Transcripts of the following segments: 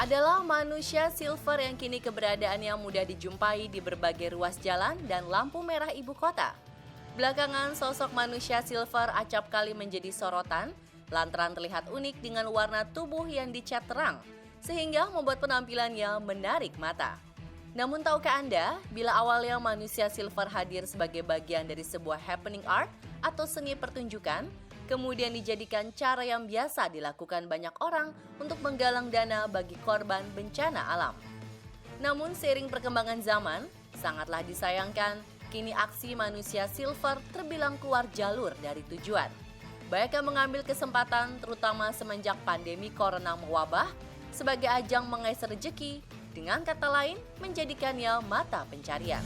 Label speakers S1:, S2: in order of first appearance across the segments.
S1: adalah manusia silver yang kini keberadaannya mudah dijumpai di berbagai ruas jalan dan lampu merah ibu kota. Belakangan sosok manusia silver acap kali menjadi sorotan lantaran terlihat unik dengan warna tubuh yang dicat terang, sehingga membuat penampilannya menarik mata. Namun tahukah Anda, bila awalnya manusia silver hadir sebagai bagian dari sebuah happening art atau seni pertunjukan, kemudian dijadikan cara yang biasa dilakukan banyak orang untuk menggalang dana bagi korban bencana alam. Namun seiring perkembangan zaman, sangatlah disayangkan, kini aksi manusia silver terbilang keluar jalur dari tujuan. Banyak yang mengambil kesempatan terutama semenjak pandemi corona mewabah sebagai ajang mengais rezeki, dengan kata lain menjadikannya mata pencarian.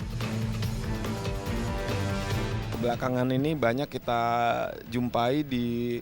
S2: Belakangan ini banyak kita jumpai di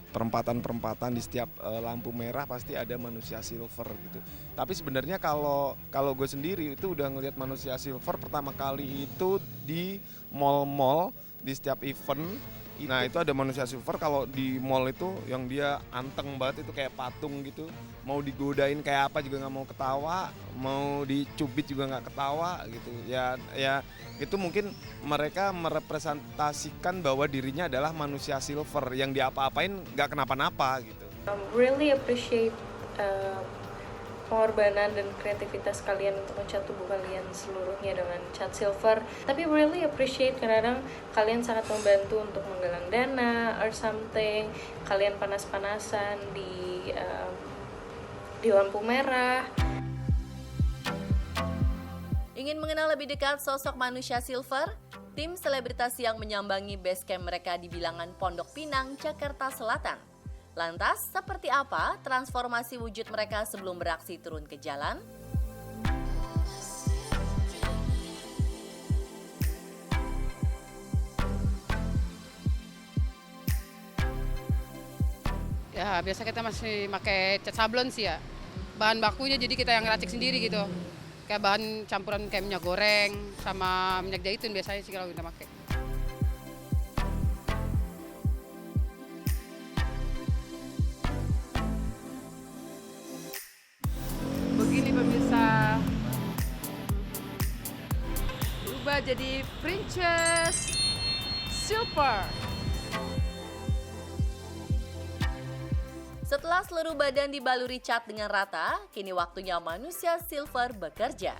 S2: perempatan-perempatan di setiap lampu merah pasti ada manusia silver gitu. Tapi sebenarnya kalau gue sendiri itu udah ngelihat manusia silver pertama kali itu di mall-mall di setiap event. Nah itu ada manusia silver kalau di mall itu yang dia anteng banget itu kayak patung gitu. Mau digodain kayak apa juga nggak mau ketawa, mau dicubit juga nggak ketawa gitu. Ya itu mungkin mereka merepresentasikan bahwa dirinya adalah manusia silver yang diapa-apain nggak kenapa-napa gitu.
S3: Really appreciate pengorbanan dan kreativitas kalian untuk mencat tubuh kalian seluruhnya dengan cat silver. Tapi really appreciate kadang-kadang kalian sangat membantu untuk menggalang dana or something. Kalian panas-panasan di lampu merah.
S1: Ingin mengenal lebih dekat sosok manusia silver? Tim selebritas yang menyambangi base camp mereka di bilangan Pondok Pinang, Jakarta Selatan. Lantas, seperti apa transformasi wujud mereka sebelum beraksi turun ke jalan?
S4: Ya, biasa kita masih pakai cat sablon sih ya. Bahan bakunya jadi kita yang ngeracik sendiri gitu. Kayak bahan campuran kayak minyak goreng sama minyak zaitun biasanya sih kalau kita pakai. Begini pemirsa, berubah jadi Princess Silver.
S1: Setelah seluruh badan dibaluri cat dengan rata, kini waktunya manusia silver bekerja.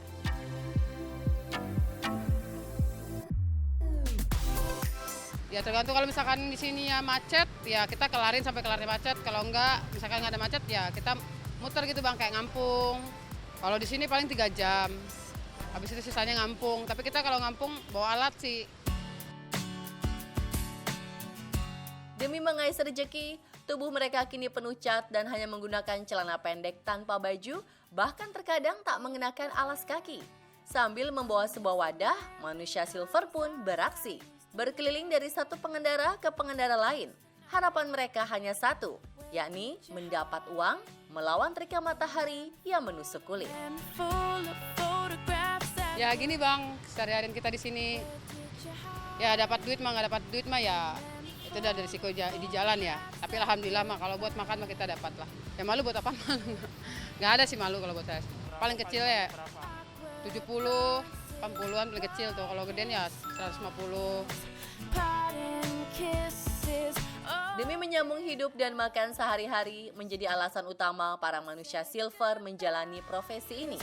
S4: Ya tergantung kalau misalkan di sini ya macet, ya kita kelarin sampai kelarnya macet. Kalau enggak, misalkan nggak ada macet, ya kita muter gitu bang, kayak ngampung. Kalau di sini paling 3 jam, habis itu sisanya ngampung. Tapi kita kalau ngampung bawa alat sih.
S1: Demi mengais rezeki, tubuh mereka kini penuh cat dan hanya menggunakan celana pendek tanpa baju, bahkan terkadang tak mengenakan alas kaki. Sambil membawa sebuah wadah, manusia silver pun beraksi. Berkeliling dari satu pengendara ke pengendara lain. Harapan mereka hanya satu, yakni mendapat uang melawan teriknya matahari yang menusuk kulit.
S4: Ya gini bang, sehari-harian kita di sini, ya dapat duit mah nggak dapat duit mah ya itu udah dari risiko di jalan ya. Tapi alhamdulillah mah kalau buat makan mah kita dapat lah. Ya malu buat apa malu? Nggak ada sih malu kalau buat saya. Paling kecil ya 70, 80-an paling kecil tuh. Kalau gedean ya 150.
S1: Demi menyambung hidup dan makan sehari-hari menjadi alasan utama para manusia silver menjalani profesi ini.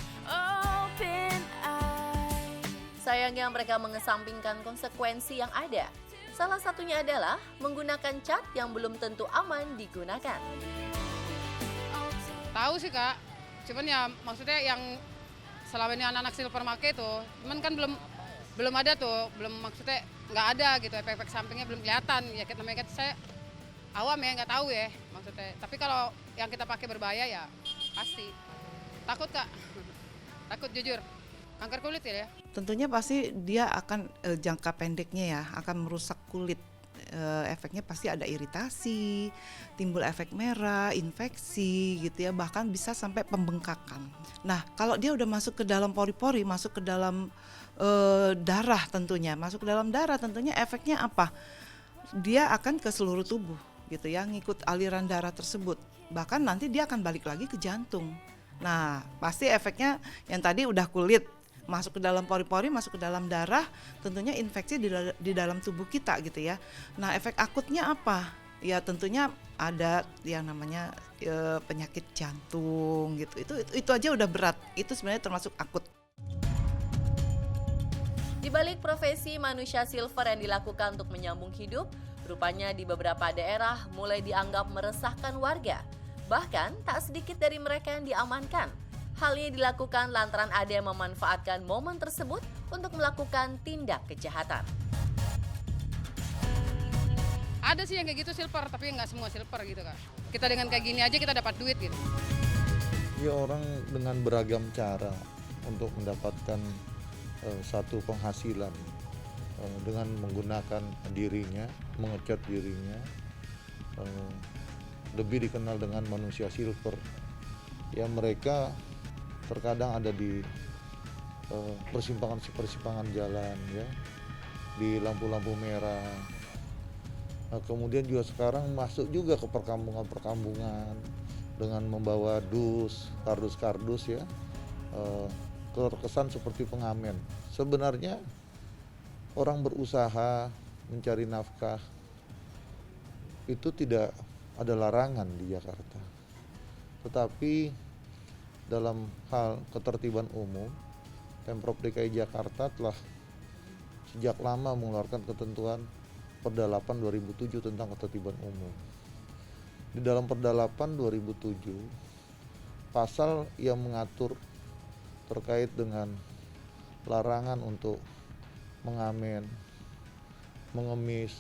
S1: Sayangnya mereka mengesampingkan konsekuensi yang ada. Salah satunya adalah menggunakan cat yang belum tentu aman digunakan.
S4: Tahu sih kak, cuman ya maksudnya yang selama ini anak-anak silver make tuh, cuman kan belum ada tuh, belum maksudnya nggak ada gitu, efek-efek sampingnya belum kelihatan. Ya kita namanya saya awam ya nggak tahu ya maksudnya. Tapi kalau yang kita pakai berbahaya ya pasti. Takut kak, takut jujur. Kanker kulit ya?
S5: Tentunya pasti dia akan jangka pendeknya ya akan merusak kulit. Efeknya pasti ada iritasi, timbul efek merah, infeksi gitu ya, bahkan bisa sampai pembengkakan. Nah kalau dia udah masuk ke dalam pori-pori, masuk ke dalam darah tentunya, efeknya apa? Dia akan ke seluruh tubuh gitu ya, ngikut aliran darah tersebut. Bahkan nanti dia akan balik lagi ke jantung. Nah, pasti efeknya yang tadi udah kulit masuk ke dalam pori-pori, masuk ke dalam darah, tentunya infeksi di dalam tubuh kita gitu ya. Nah, efek akutnya apa? Ya tentunya ada yang namanya penyakit jantung gitu. Itu aja udah berat. Itu sebenarnya termasuk akut.
S1: Di balik profesi manusia silver yang dilakukan untuk menyambung hidup, rupanya di beberapa daerah mulai dianggap meresahkan warga. Bahkan tak sedikit dari mereka yang diamankan. Hal ini dilakukan lantaran ada yang memanfaatkan momen tersebut untuk melakukan tindak kejahatan.
S4: Ada sih yang kayak gitu silver, tapi nggak semua silver gitu Kak. Kita dengan kayak gini aja kita dapat duit gitu.
S6: Ya orang dengan beragam cara untuk mendapatkan satu penghasilan dengan menggunakan dirinya, mengecat dirinya, lebih dikenal dengan manusia silver. Ya mereka terkadang ada di persimpangan jalan ya, di lampu-lampu merah. Nah, kemudian juga sekarang masuk juga ke perkampungan dengan membawa kardus ya, terkesan seperti pengamen. Sebenarnya orang berusaha mencari nafkah itu tidak ada larangan di Jakarta, tetapi dalam hal ketertiban umum, Pemprov DKI Jakarta telah sejak lama mengeluarkan ketentuan Perda 8 2007 tentang ketertiban umum. Di dalam Perda 8 2007, pasal yang mengatur terkait dengan larangan untuk mengamen, mengemis,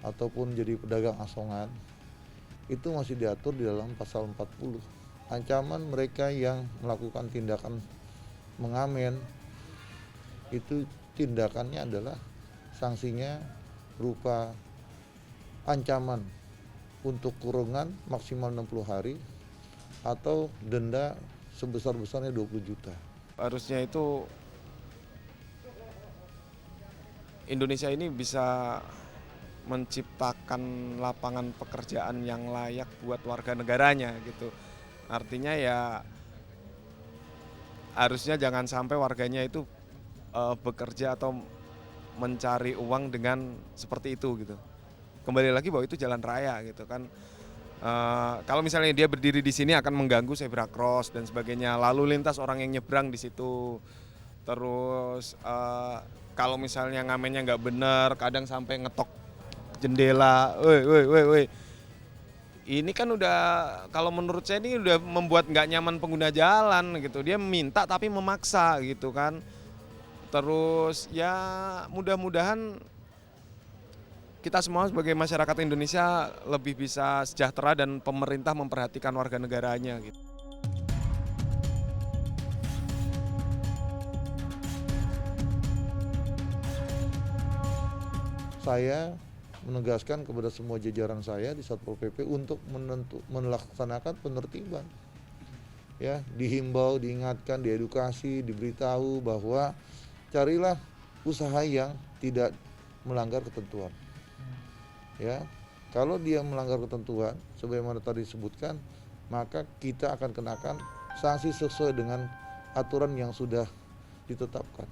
S6: ataupun jadi pedagang asongan, itu masih diatur di dalam pasal 40. Ancaman mereka yang melakukan tindakan mengamen, itu tindakannya adalah sanksinya berupa ancaman untuk kurungan maksimal 60 hari atau denda sebesar-besarnya 20 juta.
S2: Harusnya itu Indonesia ini bisa menciptakan lapangan pekerjaan yang layak buat warga negaranya gitu. Artinya ya harusnya jangan sampai warganya itu bekerja atau mencari uang dengan seperti itu gitu. Kembali lagi bahwa itu jalan raya gitu kan. Kalau misalnya dia berdiri di sini akan mengganggu zebra cross dan sebagainya. Lalu lintas orang yang nyebrang di situ. Terus kalau misalnya ngamennya nggak benar, kadang sampai ngetok jendela. Woi. Ini kan udah, kalau menurut saya ini udah membuat nggak nyaman pengguna jalan gitu. Dia minta tapi memaksa gitu kan. Terus ya mudah-mudahan kita semua sebagai masyarakat Indonesia lebih bisa sejahtera dan pemerintah memperhatikan warga negaranya gitu.
S6: Saya menegaskan kepada semua jajaran saya di Satpol PP untuk melaksanakan penertiban. Ya, dihimbau, diingatkan, diedukasi, diberitahu bahwa carilah usaha yang tidak melanggar ketentuan. Ya, kalau dia melanggar ketentuan sebagaimana tadi disebutkan, maka kita akan kenakan sanksi sesuai dengan aturan yang sudah ditetapkan.